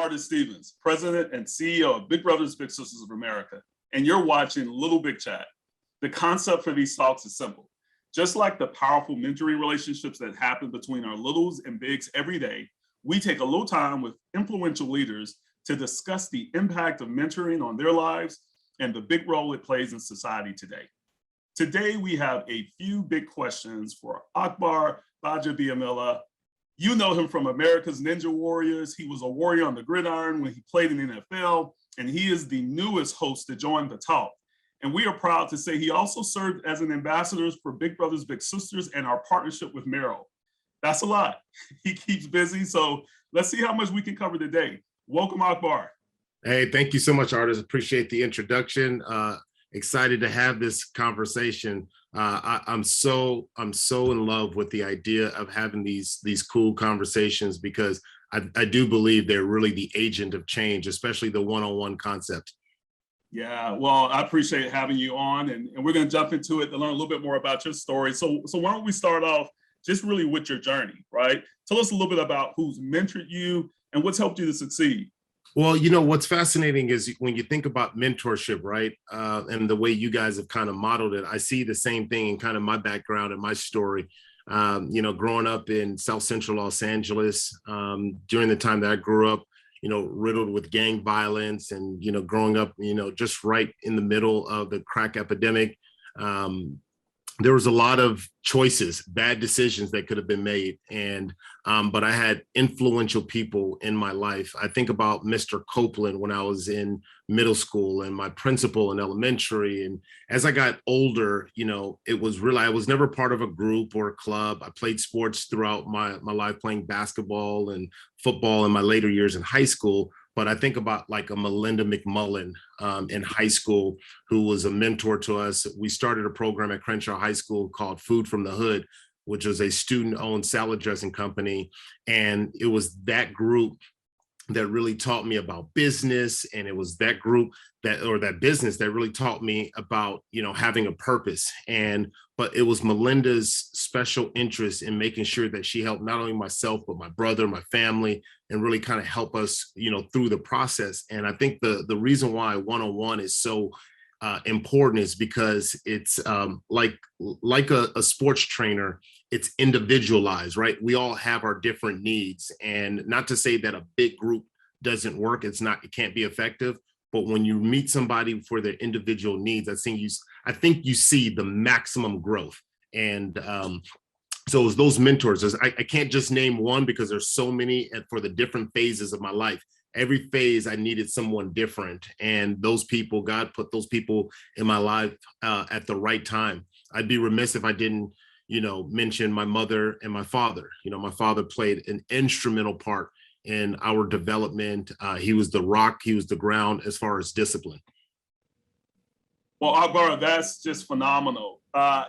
Artis Stevens, President and CEO of Big Brothers Big Sisters of America, and you're watching Little Big Chat. The concept for these talks is simple. Just like the powerful mentoring relationships that happen between our littles and bigs every day, we take a little time with influential leaders to discuss the impact of mentoring on their lives and the big role it plays in society today. Today, we have a few big questions for Akbar Gbajabiamila. You know him from America's Ninja Warriors. He was a warrior on the gridiron when he played in the NFL, and he is the newest host to join the talk. And we are proud to say he also served as an ambassador for Big Brothers Big Sisters and our partnership with Merrill. That's a lot. He keeps busy, so let's see how much we can cover today. Welcome, Akbar. Hey, thank you so much, Artis. Appreciate the introduction. Excited to have this conversation. I'm so in love with the idea of having these cool conversations because I do believe they're really the agent of change, especially the one-on-one concept. Yeah, well, I appreciate having you on, and we're going to jump into it to learn a little bit more about your story. So why don't we start off just really with your journey, right? Tell us a little bit about who's mentored you and what's helped you to succeed. Well, you know, what's fascinating is when you think about mentorship, right? And the way you guys have kind of modeled it, I see the same thing in kind of my background and my story. You know, growing up in South Central Los Angeles, during the time that I grew up, you know, riddled with gang violence and, you know, growing up, you know, just right in the middle of the crack epidemic. There was a lot of choices, bad decisions that could have been made. And, but I had influential people in my life. I think about Mr. Copeland when I was in middle school and my principal in elementary. And as I got older, you know, it was really, I was never part of a group or a club. I played sports throughout my life, playing basketball and football in my later years in high school. But I think about like a Melinda McMullen in high school, who was a mentor to us. We started a program at Crenshaw High School called Food from the Hood, which was a student-owned salad dressing company. And it was that group that really taught me about business. And it was that group that business that really taught me about, you know, having a purpose. But it was Melinda's special interest in making sure that she helped not only myself, but my brother, my family, and really kind of help us, you know, through the process. And I think the reason why one-on-one is so important is because it's like a sports trainer, it's individualized, right? We all have our different needs, and not to say that a big group doesn't work. It can't be effective. But when you meet somebody for their individual needs, I think you see the maximum growth. And so it was those mentors. I can't just name one because there's so many for the different phases of my life. Every phase I needed someone different. And those people, God put those people in my life at the right time. I'd be remiss if I didn't, you know, mention my mother and my father. You know, my father played an instrumental part in our development. He was the rock, he was the ground as far as discipline. Well, Akbar, that's just phenomenal.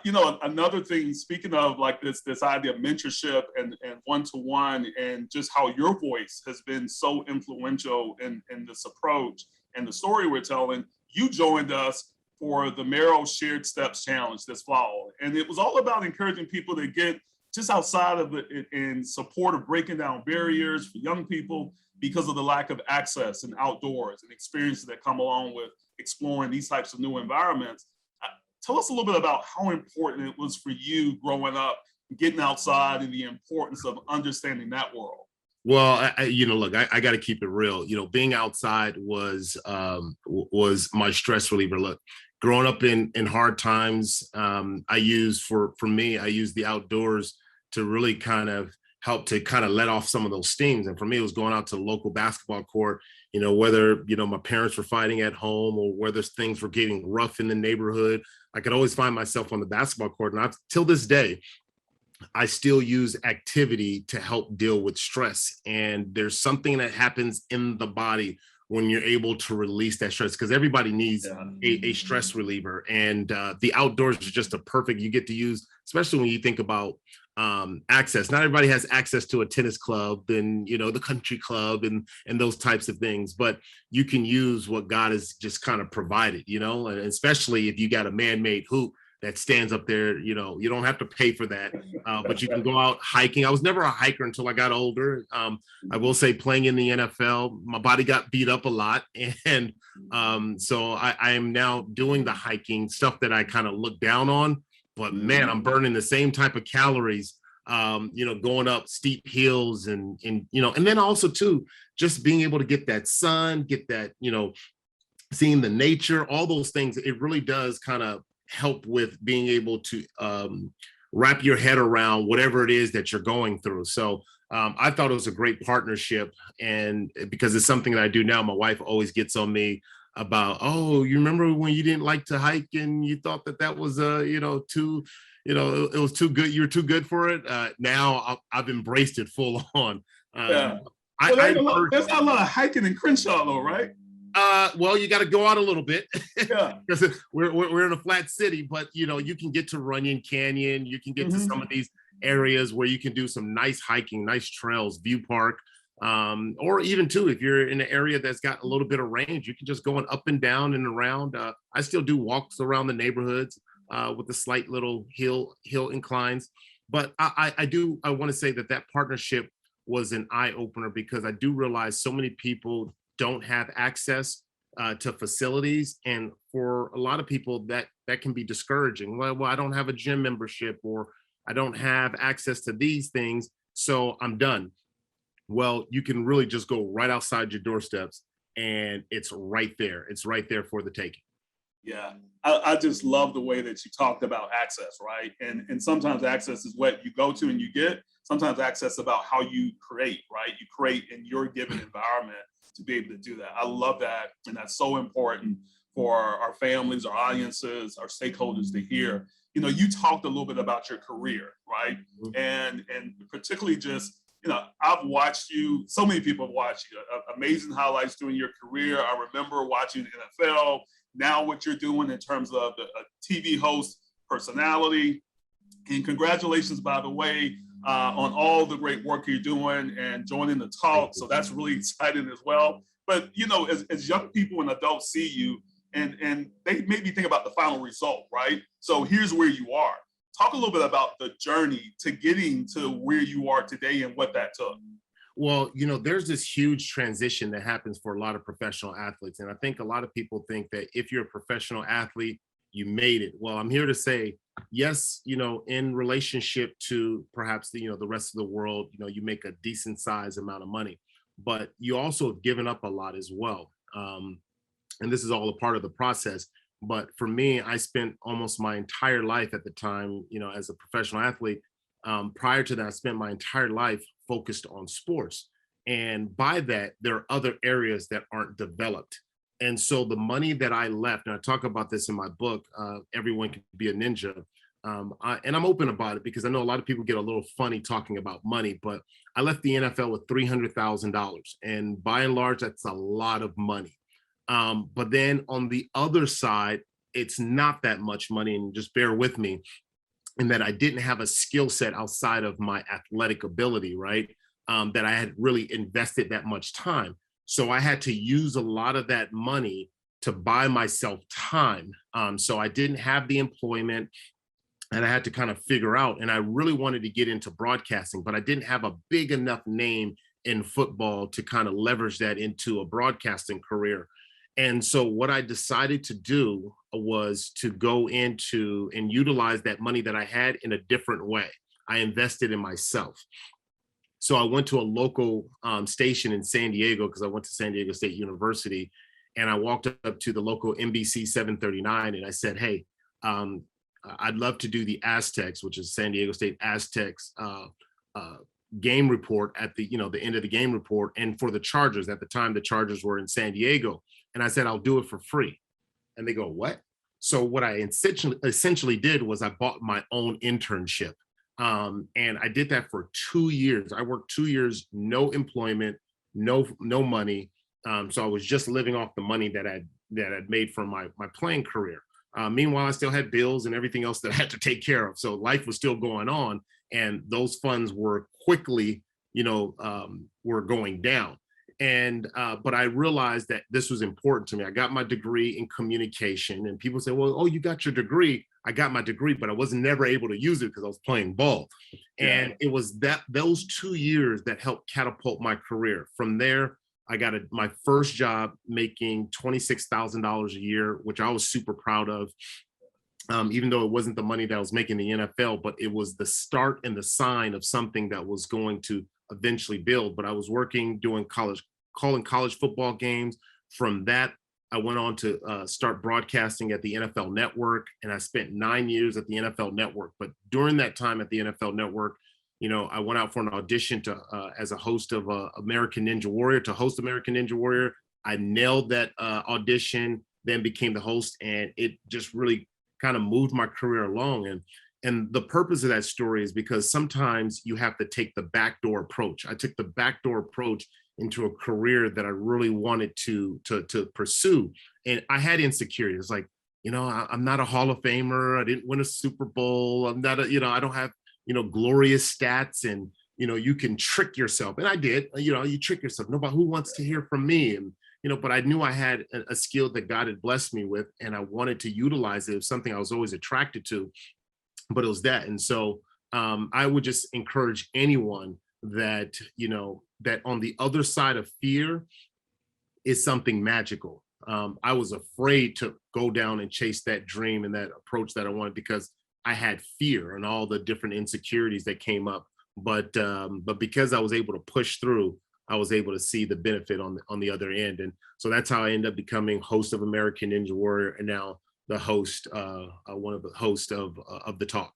You know, another thing, speaking of like this idea of mentorship and one-to-one, and just how your voice has been so influential in this approach and the story we're telling, you joined us for the Merrill Shared Steps Challenge this fall. And it was all about encouraging people to get just outside of it in support of breaking down barriers for young people because of the lack of access and outdoors and experiences that come along with exploring these types of new environments. Tell us a little bit about how important it was for you growing up, getting outside, and the importance of understanding that world. Well, you know, look, I got to keep it real. You know, being outside was my stress reliever. Look, growing up in hard times, I use the outdoors to really kind of help to kind of let off some of those stings. And for me, it was going out to the local basketball court, you know, whether, you know, my parents were fighting at home or whether things were getting rough in the neighborhood, I could always find myself on the basketball court. And till this day, I still use activity to help deal with stress. And there's something that happens in the body when you're able to release that stress, because everybody needs a stress reliever. And the outdoors is just you get to use, especially when you think about access. Not everybody has access to a tennis club and, you know, the country club and those types of things, but you can use what God has just kind of provided, you know, and especially if you got a man-made hoop that stands up there. You know, you don't have to pay for that, but you can go out hiking. I was never a hiker until I got older. I will say, playing in the NFL, my body got beat up a lot. And so I am now doing the hiking stuff that I kind of look down on. But man, I'm burning the same type of calories, you know, going up steep hills and, you know, and then also too, just being able to get that sun, get that, you know, seeing the nature, all those things. It really does kind of help with being able to wrap your head around whatever it is that you're going through. So I thought it was a great partnership, and because it's something that I do now. My wife always gets on me about, oh, you remember when you didn't like to hike and you thought that that was you know, too, you know, it was too good, you're too good for it. Now I've embraced it full on. Yeah. Well, there's not a lot of hiking in Crenshaw though, right? Well, you got to go out a little bit, Yeah. because we're in a flat city, but you know, you can get to Runyon Canyon, you can get to some of these areas where you can do some nice hiking, nice trails, View Park, or even too, if you're in an area that's got a little bit of range, you can just go up and down and around. I still do walks around the neighborhoods with the slight little hill inclines, but I want to say that partnership was an eye opener, because I do realize so many people don't have access to facilities, and for a lot of people that can be discouraging. Well, I don't have a gym membership, or I don't have access to these things, so I'm done. Well, you can really just go right outside your doorsteps, and it's right there. It's right there for the taking. Yeah, I just love the way that you talked about access, right? And sometimes access is what you go to and you get. Sometimes access is about how you create, right? You create in your given environment to be able to do that. I love that, and that's so important for our families, our audiences, our stakeholders to hear. You know, you talked a little bit about your career, right? And particularly just, you know, I've watched you, so many people have watched you, amazing highlights during your career. I remember watching NFL, now what you're doing in terms of a TV host personality. And congratulations, by the way, on all the great work you're doing and joining the talk. So that's really exciting as well. But, you know, as young people and adults see you, and they maybe think about the final result, right? So here's where you are. Talk a little bit about the journey to getting to where you are today and what that took. Well, you know, there's this huge transition that happens for a lot of professional athletes. And I think a lot of people think that if you're a professional athlete, you made it. Well, I'm here to say, yes, you know, in relationship to perhaps the, you know, the rest of the world, you know, you make a decent size amount of money, but you also have given up a lot as well. And this is all a part of the process. But for me, I spent almost my entire life at the time, you know, as a professional athlete. Prior to that, I spent my entire life focused on sports. And by that, there are other areas that aren't developed. And so the money that I left, and I talk about this in my book, Everyone Can Be a Ninja. And I'm open about it because I know a lot of people get a little funny talking about money, but I left the NFL with $300,000. And by and large, that's a lot of money. But then on the other side, it's not that much money, and just bear with me, in that I didn't have a skill set outside of my athletic ability, right? That I had really invested that much time. So I had to use a lot of that money to buy myself time. So I didn't have the employment, and I had to kind of figure out, and I really wanted to get into broadcasting, but I didn't have a big enough name in football to kind of leverage that into a broadcasting career. And so what I decided to do was to go into and utilize that money that I had in a different way. I invested in myself. So I went to a local station in San Diego, because I went to San Diego State University, and I walked up to the local NBC 739 and I said, hey, I'd love to do the Aztecs, which is San Diego State Aztecs game report at the, you know, the end of the game report. And for the Chargers, at the time, the Chargers were in San Diego. And I said, I'll do it for free. And they go, what? So what I essentially did was I bought my own internship. And I did that for 2 years. I worked 2 years, no employment, no money. So I was just living off the money that I'd made from my playing career. Meanwhile, I still had bills and everything else that I had to take care of. So life was still going on, and those funds were quickly, you know, were going down. And but I realized that this was important to me. I got my degree in communication, and people say, well, oh, you got your degree. I got my degree, but I was never able to use it because I was playing ball. And it was those 2 years that helped catapult my career. From there, I got my first job making $26,000 a year, which I was super proud of. Even though it wasn't the money that I was making in the NFL, but it was the start and the sign of something that was going to eventually build. But I was working, calling college football games. From that, I went on to start broadcasting at the NFL Network, and I spent 9 years at the NFL Network. But during that time at the NFL Network, I went out for an audition to as a host of American Ninja Warrior, to host American Ninja Warrior. I nailed that audition, then became the host, and it just really kind of moved my career along. And the purpose of that story is because sometimes you have to take the backdoor approach. I took the backdoor approach into a career that I really wanted to pursue. And I had insecurities, like, I'm not a Hall of Famer. I didn't win a Super Bowl. I'm not I don't have, glorious stats, and, you can trick yourself. And I did, you trick yourself. Nobody who wants to hear from me. And, but I knew I had a skill that God had blessed me with, and I wanted to utilize it. It was something I was always attracted to, but it was that. And so I would just encourage anyone that, that on the other side of fear is something magical. I was afraid to go down and chase that dream and that approach that I wanted, because I had fear and all the different insecurities that came up. But because I was able to push through, I was able to see the benefit on the other end. And so that's how I ended up becoming host of American Ninja Warrior, and now the host, one of the hosts of the talk.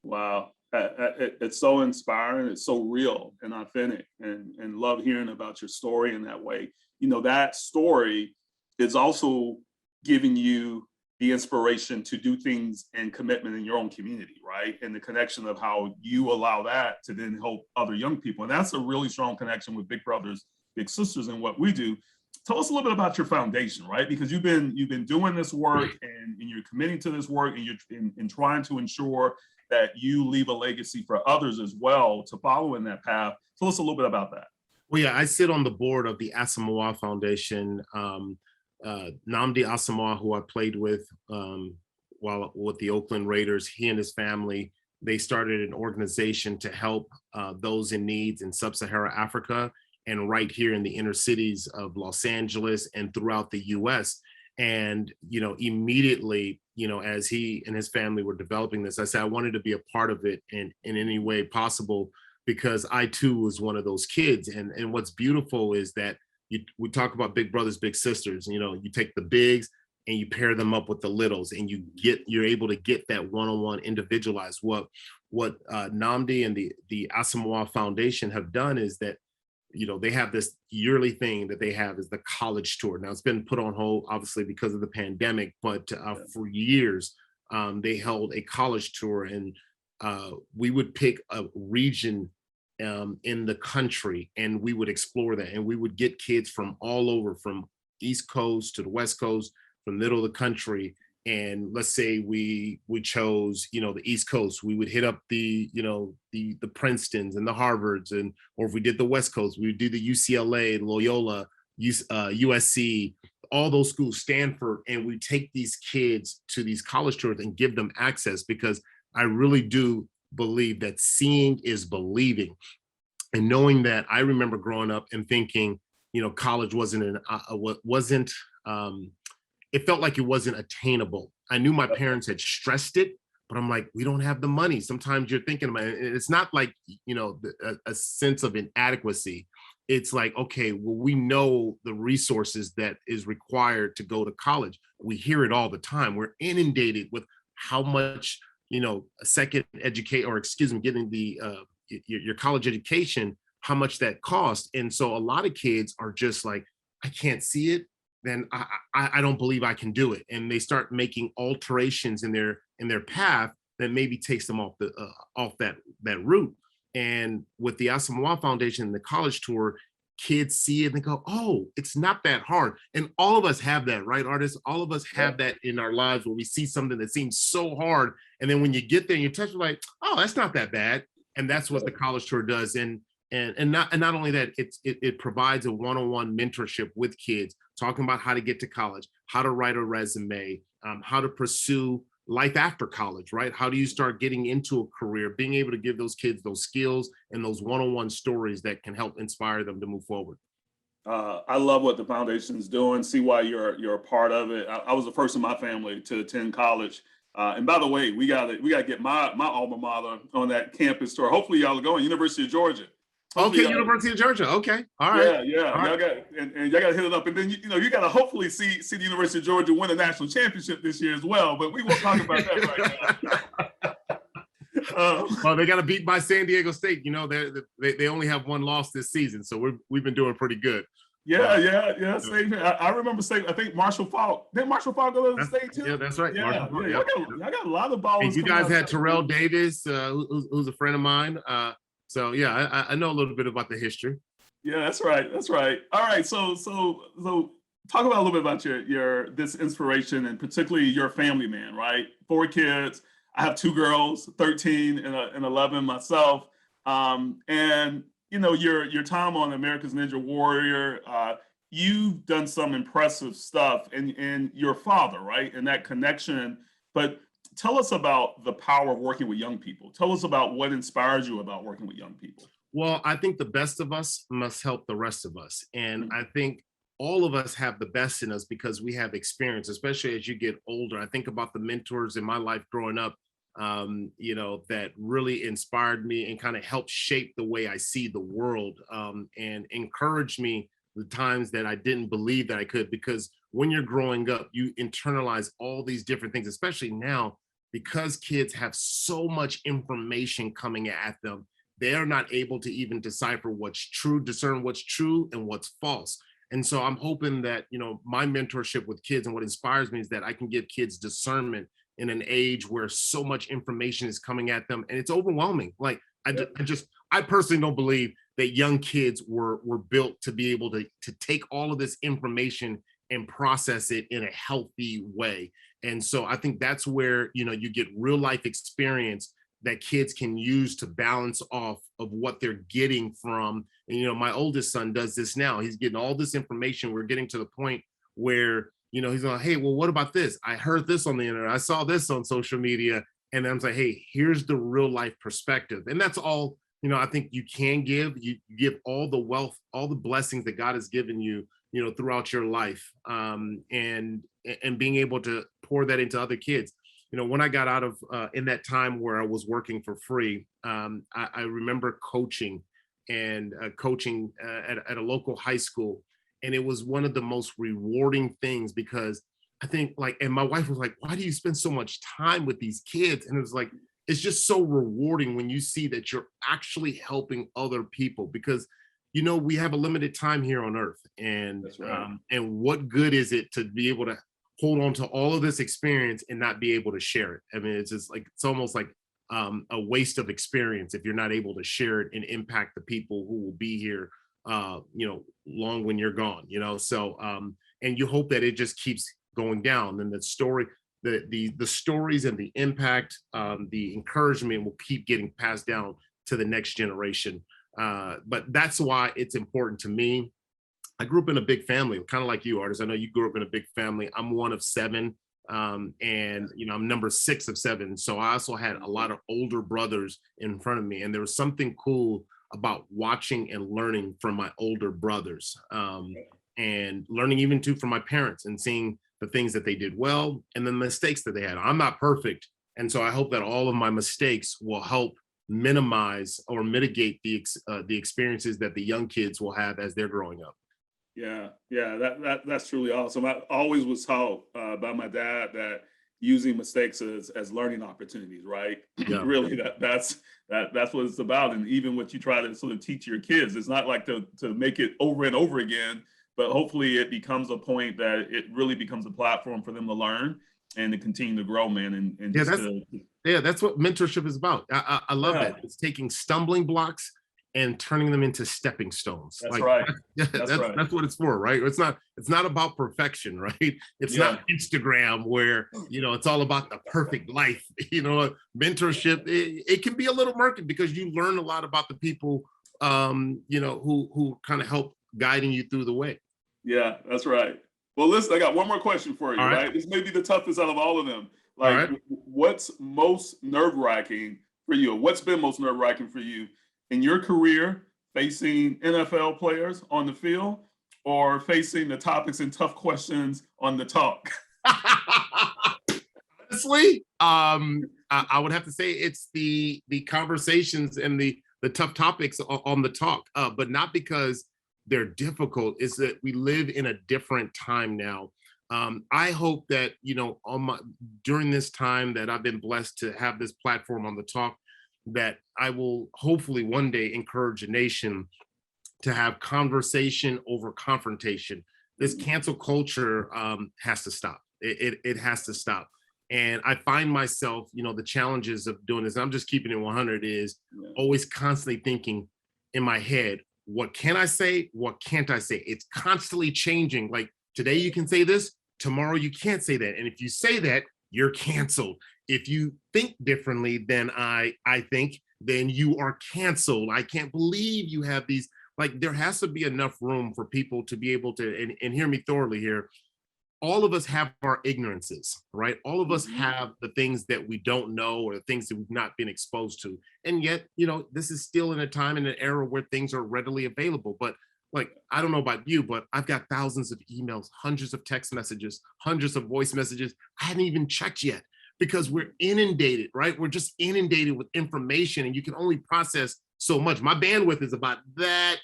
Wow. It's so inspiring. It's so real and authentic, and love hearing about your story in that way. That story is also giving you the inspiration to do things and commitment in your own community, right? And the connection of how you allow that to then help other young people. And that's a really strong connection with Big Brothers, Big Sisters and what we do. Tell us a little bit about your foundation, right? Because you've been doing this work, and you're committing to this work, and you're in trying to ensure that you leave a legacy for others as well to follow in that path. Tell us a little bit about that. Well, yeah, I sit on the board of the Asamoah Foundation. Nnamdi Asamoah, who I played with while with the Oakland Raiders, he and his family, they started an organization to help those in needs in sub-Saharan Africa and right here in the inner cities of Los Angeles and throughout the US. And, immediately, as he and his family were developing this, I said I wanted to be a part of it in any way possible, because I too was one of those kids. And what's beautiful is that we talk about big brothers, big sisters. You take the bigs and you pair them up with the littles, and you're able to get that one-on-one individualized. What Nnamdi and the Asamoah Foundation have done is that, they have this yearly thing that they have, is the college tour. Now it's been put on hold, obviously, because of the pandemic, but for years they held a college tour, and we would pick a region in the country, and we would explore that, and we would get kids from all over, from East Coast to the West Coast, from the middle of the country. And let's say we chose, the East Coast, we would hit up the Princetons and the Harvards, or if we did the West Coast, we would do the UCLA, Loyola, USC, all those schools, Stanford, and we take these kids to these college tours and give them access, because I really do believe that seeing is believing. And knowing that, I remember growing up and thinking, college it felt like it wasn't attainable. I knew my parents had stressed it, but I'm like, we don't have the money. Sometimes you're thinking about it. It's not like, a sense of inadequacy. It's like, okay, well, we know the resources that is required to go to college. We hear it all the time. We're inundated with how much, getting your college education, how much that costs. And so a lot of kids are just like, I can't see it, then I don't believe I can do it. And they start making alterations in their path that maybe takes them off that route. And with the Asamoah Foundation and the college tour, kids see it and they go, oh, it's not that hard. And all of us have that, right, Artis? All of us have that in our lives, where we see something that seems so hard. And then when you get there and you touch it, like, oh, that's not that bad. And that's what the college tour does. And not only that, it provides a one-on-one mentorship with kids, talking about how to get to college, how to write a resume, how to pursue life after college, right? How do you start getting into a career, being able to give those kids those skills and those one-on-one stories that can help inspire them to move forward? I love what the foundation is doing. See why you're a part of it. I was the first in my family to attend college. And by the way, we gotta get my alma mater on that campus tour. Hopefully, y'all are going. University of Georgia. Hopefully, Okay, University of Georgia. Okay, all right. yeah, yeah. All right. Y'all got and y'all gotta hit it up. And then you gotta hopefully see the University of Georgia win a national championship this year as well. But we won't talk about that right now. Well, they got to beat by San Diego State. You know, they only have one loss this season, so we've been doing pretty good. Yeah. Same here. I remember saying, I think Marshall Falk. Didn't Marshall Falk go to the state too? Yeah, that's right. Yeah, Marshall, yeah. Y'all got a lot of balls. And you guys had Terrell Davis, who's a friend of mine. So yeah, I know a little bit about the history. Yeah, that's right. That's right. All right. So talk about a little bit about your this inspiration and particularly your family, man. Right, 4 kids. I have 2 girls, 13 and 11 myself. And your time on America's Ninja Warrior, you've done some impressive stuff, and your father, right, and that connection. But tell us about the power of working with young people. Tell us about what inspires you about working with young people. Well, I think the best of us must help the rest of us. And I think all of us have the best in us because we have experience, especially as you get older. I think about the mentors in my life growing up, that really inspired me and kind of helped shape the way I see the world, and encouraged me the times that I didn't believe that I could. Because when you're growing up, you internalize all these different things, especially now, because kids have so much information coming at them. They're not able to even decipher what's true, discern what's true and what's false. And so I'm hoping that, my mentorship with kids and what inspires me is that I can give kids discernment in an age where so much information is coming at them and it's overwhelming. Like I personally don't believe that young kids were built to be able to take all of this information and process it in a healthy way. And so I think that's where, you get real life experience that kids can use to balance off of what they're getting from. And, my oldest son does this now. He's getting all this information. We're getting to the point where, he's like, hey, well, what about this? I heard this on the internet. I saw this on social media. And I'm like, hey, here's the real life perspective. And that's all, I think you can give. You give all the wealth, all the blessings that God has given you, throughout your life, and being able to pour that into other kids. When I got out of in that time where I was working for free, I remember coaching at a local high school. And it was one of the most rewarding things because I think and my wife was like, why do you spend so much time with these kids? And it was like, it's just so rewarding when you see that you're actually helping other people because, we have a limited time here on earth. And, That's right. And what good is it to be able to hold on to all of this experience and not be able to share it? I mean, it's just like, it's almost like a waste of experience if you're not able to share it and impact the people who will be here long when you're gone, so and you hope that it just keeps going down and the stories and the impact, the encouragement will keep getting passed down to the next generation. But that's why it's important to me. I grew up in a big family, kind of like you, Artis. I know you grew up in a big family. I'm one of 7, and I'm number 6 of 7. So I also had a lot of older brothers in front of me, and there was something cool about watching and learning from my older brothers, and learning even too from my parents and seeing the things that they did well and the mistakes that they had. I'm not perfect. And so I hope that all of my mistakes will help minimize or mitigate the experiences that the young kids will have as they're growing up. Yeah, that's truly awesome. I always was taught by my dad that using mistakes as learning opportunities, right? Yeah. Really, that's what it's about. And even what you try to sort of teach your kids, it's not like to make it over and over again, but hopefully it becomes a point that it really becomes a platform for them to learn and to continue to grow, man. And that's what mentorship is about. I love that. It's taking stumbling blocks and turning them into stepping stones. That's right. That's what it's for, right? It's not about perfection, right? It's not Instagram where, it's all about the perfect life. Mentorship, it can be a little murky because you learn a lot about the people, who kind of help guiding you through the way. Yeah, that's right. Well, listen, I got one more question for you, All right? This may be the toughest out of all of them. All Like, right. what's most nerve-wracking for you? What's been most nerve-wracking for you in your career, facing NFL players on the field, or facing the topics and tough questions on the talk? Honestly, I would have to say it's the conversations and the tough topics on the talk, but not because they're difficult. Is that we live in a different time now. I hope that during this time that I've been blessed to have this platform on the talk, that I will hopefully one day encourage a nation to have conversation over confrontation. This cancel culture has to stop. It has to stop. And I find myself, the challenges of doing this, I'm just keeping it 100, is always constantly thinking in my head, what can I say? What can't I say? It's constantly changing. Like today you can say this, tomorrow you can't say that. And if you say that, you're canceled. If you think differently than I think, then you are canceled. I can't believe you have these, like there has to be enough room for people to be able to, and hear me thoroughly here, all of us have our ignorances, right? All of us have the things that we don't know or the things that we've not been exposed to. And yet, this is still in a time and an era where things are readily available. But like, I don't know about you, but I've got thousands of emails, hundreds of text messages, hundreds of voice messages. I hadn't even checked yet because we're inundated, right? We're just inundated with information and you can only process so much. My bandwidth is about that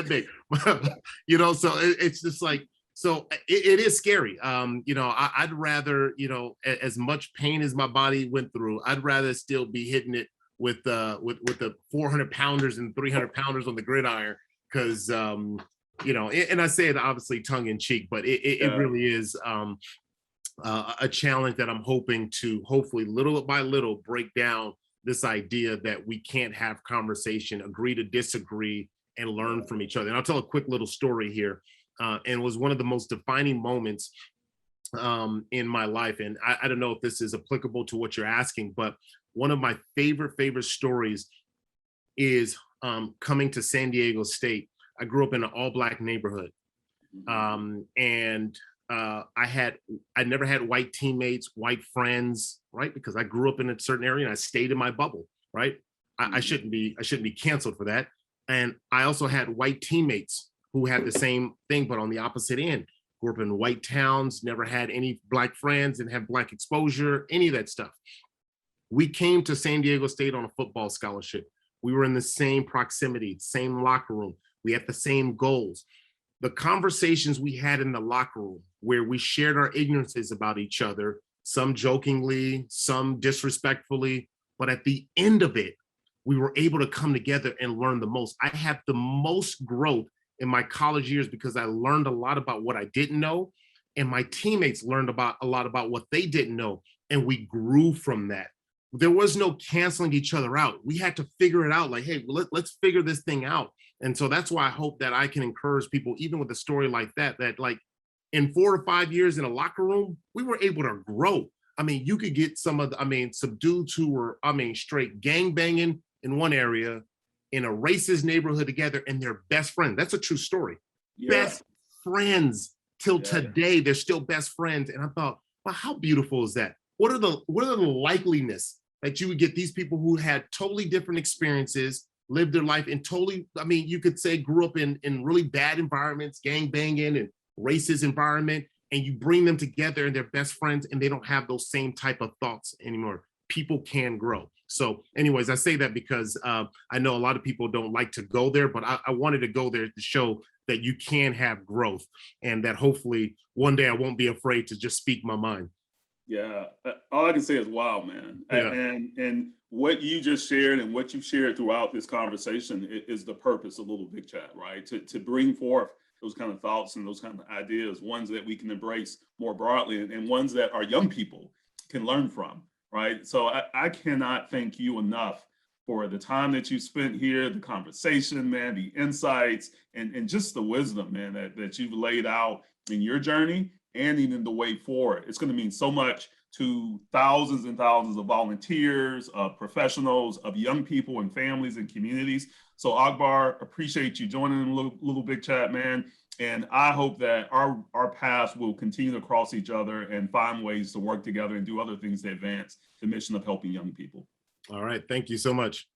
big, so it's just like, so it is scary. I'd rather, as much pain as my body went through, I'd rather still be hitting it with the 400 pounders and 300 pounders on the gridiron. Cause, and I say it obviously tongue in cheek, but it really is a challenge that I'm hoping to hopefully little by little break down this idea that we can't have conversation, agree to disagree, and learn from each other. And I'll tell a quick little story here. And was one of the most defining moments in my life. And I don't know if this is applicable to what you're asking, but one of my favorite stories is coming to San Diego State. I grew up in an all-Black neighborhood. And I never had white teammates, white friends, right? Because I grew up in a certain area and I stayed in my bubble, right? I shouldn't be canceled for that. And I also had white teammates who had the same thing, but on the opposite end. Grew up in white towns, never had any Black friends, didn't have Black exposure, any of that stuff. We came to San Diego State on a football scholarship. We were in the same proximity, same locker room. We had the same goals. The conversations we had in the locker room where we shared our ignorances about each other, some jokingly, some disrespectfully, but at the end of it, we were able to come together and learn the most. I had the most growth in my college years because I learned a lot about what I didn't know, and my teammates learned a lot about what they didn't know, and we grew from that. There was no canceling each other out. We had to figure it out, like, hey, let's figure this thing out. And so that's why I hope that I can encourage people, even with a story like that like in 4 to 5 years in a locker room, we were able to grow. I mean, you could get some dudes who were, straight gang banging in one area, in a racist neighborhood together, and they're best friends. That's a true story. Best friends till today. They're still best friends. And I thought, wow, how beautiful is that? What are the likeliness that you would get these people who had totally different experiences, lived their life in totally, you could say grew up in really bad environments, gang banging and racist environment, and you bring them together and they're best friends and they don't have those same type of thoughts anymore. People can grow. So anyways, I say that because I know a lot of people don't like to go there, but I wanted to go there to show that you can have growth and that hopefully one day I won't be afraid to just speak my mind. Yeah, all I can say is wow, man. Yeah. And what you just shared and what you shared throughout this conversation is the purpose of Little Big Chat, right? To bring forth those kind of thoughts and those kind of ideas, ones that we can embrace more broadly and ones that our young people can learn from. Right. So I cannot thank you enough for the time that you spent here, the conversation, man, the insights, and just the wisdom, man, that you've laid out in your journey and even the way forward. It's going to mean so much to thousands and thousands of volunteers, of professionals, of young people and families and communities. So Akbar, appreciate you joining Little Big Chat, man. And I hope that our paths will continue to cross each other and find ways to work together and do other things to advance the mission of helping young people. All right. Thank you so much.